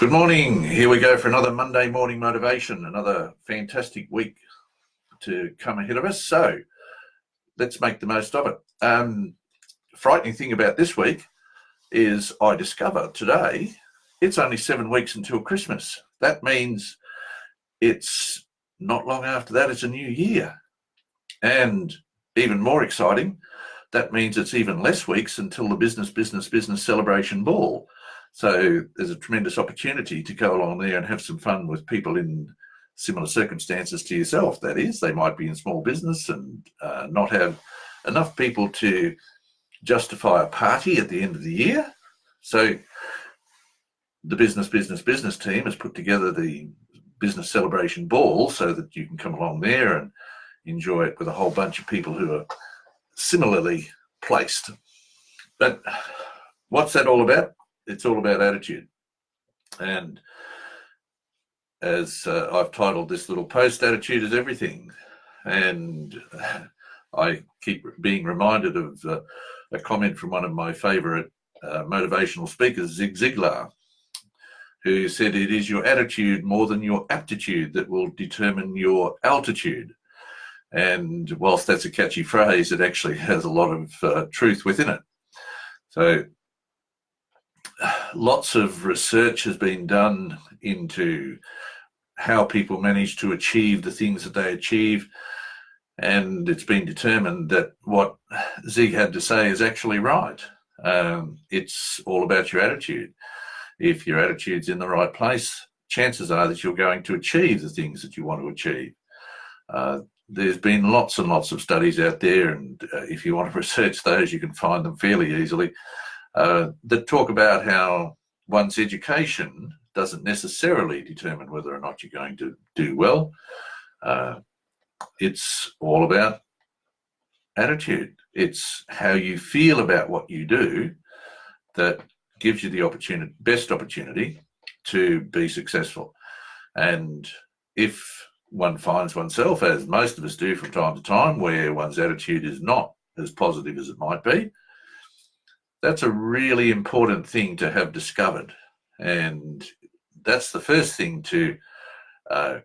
Good morning. Here we go for another Monday morning motivation, another fantastic week to come ahead of us. So let's make the most of it. Frightening thing about this week is I discover today it's only 7 weeks until Christmas. That means it's not long after that it's a new year. And even more exciting, that means it's even less weeks until the business celebration ball. So there's a tremendous opportunity to go along there and have some fun with people in similar circumstances to yourself. That is, they might be in small business and not have enough people to justify a party at the end of the year. So the business team has put together the business celebration ball so that you can come along there and enjoy it with a whole bunch of people who are similarly placed. But what's that all about? It's all about attitude. And as I've titled this little post, attitude is everything. And I keep being reminded of a comment from one of my favorite motivational speakers, Zig Ziglar, who said it is your attitude more than your aptitude that will determine your altitude. And whilst that's a catchy phrase, it actually has a lot of truth within it. So lots of research has been done into how people manage to achieve the things that they achieve, and it's been determined that what Zig had to say is actually right. It's all about your attitude. If your attitude's in the right place, chances are that you're going to achieve the things that you want to achieve. There's been lots and lots of studies out there, and if you want to research those, you can find them fairly easily, that talk about how one's education doesn't necessarily determine whether or not you're going to do well. It's all about attitude. It's how you feel about what you do that gives you the best opportunity to be successful. And if one finds oneself, as most of us do from time to time, where one's attitude is not as positive as it might be, that's a really important thing to have discovered. And that's the first thing to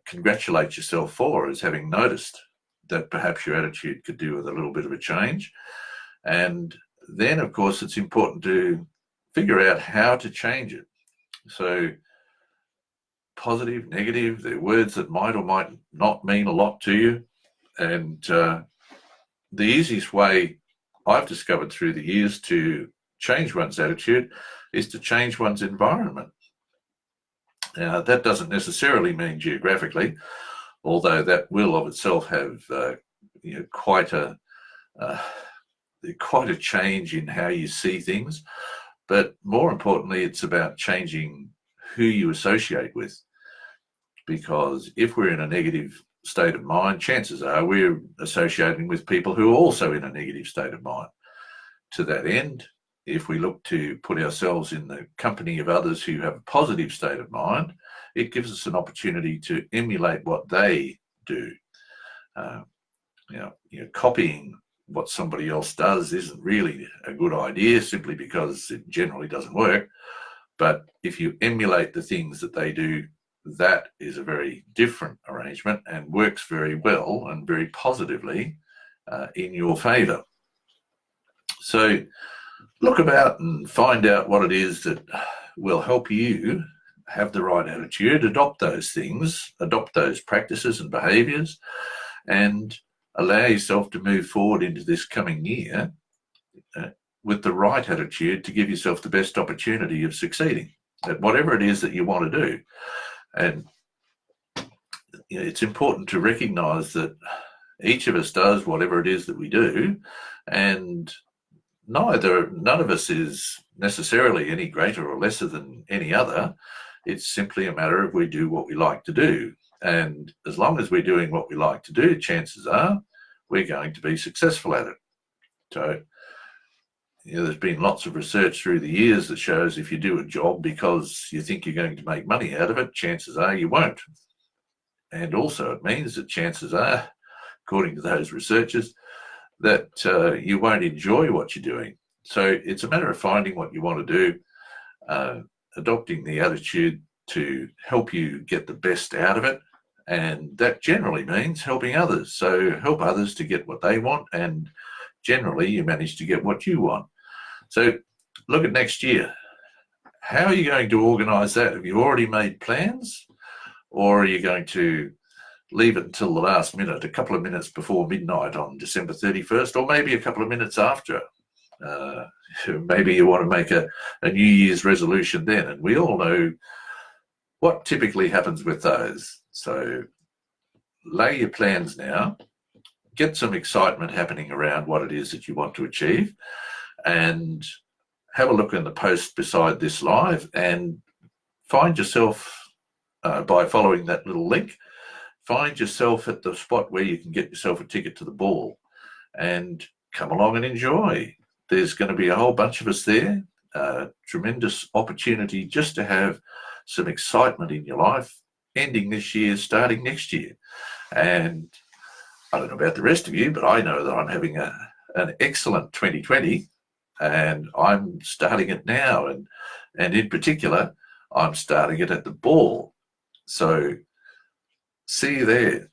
congratulate yourself for, is having noticed that perhaps your attitude could do with a little bit of a change. And then, of course, it's important to figure out how to change it. So positive, negative, they're words that might or might not mean a lot to you. And the easiest way I've discovered through the years to change one's attitude is to change one's environment. Now, that doesn't necessarily mean geographically, although that will of itself have quite a change in how you see things. But more importantly, it's about changing who you associate with. Because if we're in a negative state of mind, chances are we're associating with people who are also in a negative state of mind. To that end, if we look to put ourselves in the company of others who have a positive state of mind, it gives us an opportunity to emulate what they do. Copying what somebody else does isn't really a good idea, simply because it generally doesn't work. But if you emulate the things that they do, that is a very different arrangement and works very well and very positively in your favour. So look about and find out what it is that will help you have the right attitude, adopt those things, adopt those practices and behaviours, and allow yourself to move forward into this coming year with the right attitude to give yourself the best opportunity of succeeding at whatever it is that you want to do. And it's important to recognise that each of us does whatever it is that we do, and none of us is necessarily any greater or lesser than any other. It's simply a matter of we do what we like to do. And as long as we're doing what we like to do, chances are we're going to be successful at it. So there's been lots of research through the years that shows if you do a job because you think you're going to make money out of it, chances are you won't. And also it means that chances are, according to those researchers, that you won't enjoy what you're doing. So it's a matter of finding what you want to do, adopting the attitude to help you get the best out of it. And that generally means helping others. So help others to get what they want, and generally you manage to get what you want. So look at next year. How are you going to organise that? Have you already made plans, or are you going to leave it until the last minute, a couple of minutes before midnight on December 31st, or maybe a couple of minutes after? Maybe you want to make a New Year's resolution then, and we all know what typically happens with those. So lay your plans now, get some excitement happening around what it is that you want to achieve, and have a look in the post beside this live and find yourself, by following that little link, find yourself at the spot where you can get yourself a ticket to the ball and come along and enjoy. There's going to be a whole bunch of us there. Tremendous opportunity just to have some excitement in your life, ending this year, starting next year. And I don't know about the rest of you, but I know that I'm having an excellent 2020, and I'm starting it now. And in particular, I'm starting it at the ball. So see you there.